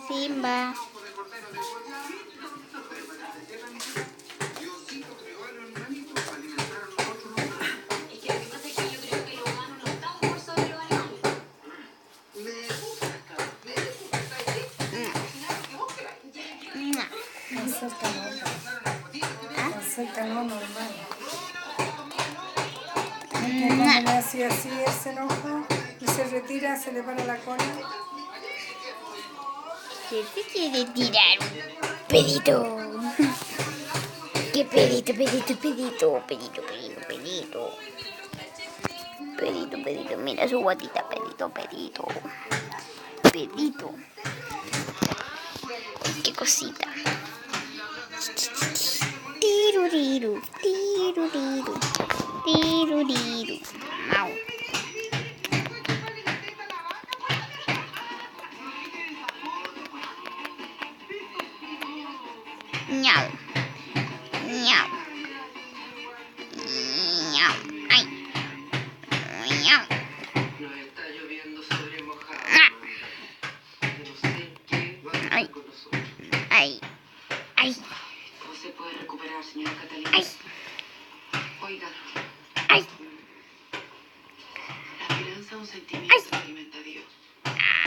Simba. Acércalo normal. Cuando le hacía así, él se enoja y se retira, se le para la cola. ¿Qué te quiere tirar? Pedito. ¿Qué pedito, pedito, pedito? Pedito, pedito, pedito. Pedito, pedito. Mira su guatita, pedito, pedito. Pedito. Qué cosita. Tiruriru, tiruriru, tiruriru. Mau. Ñau. Ñau. Ñau. Ay. Ñau. Está lloviendo sobre mojado. Ay. Ay. Ay. No se puede recuperar, señora Catalina. Ay. Oiga. Ay. La esperanza es un sentimiento que alimenta a Dios.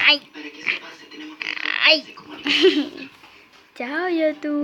Ay. Para que eso pase tenemos que Ay. dejar de comunicar. Chao, YouTube.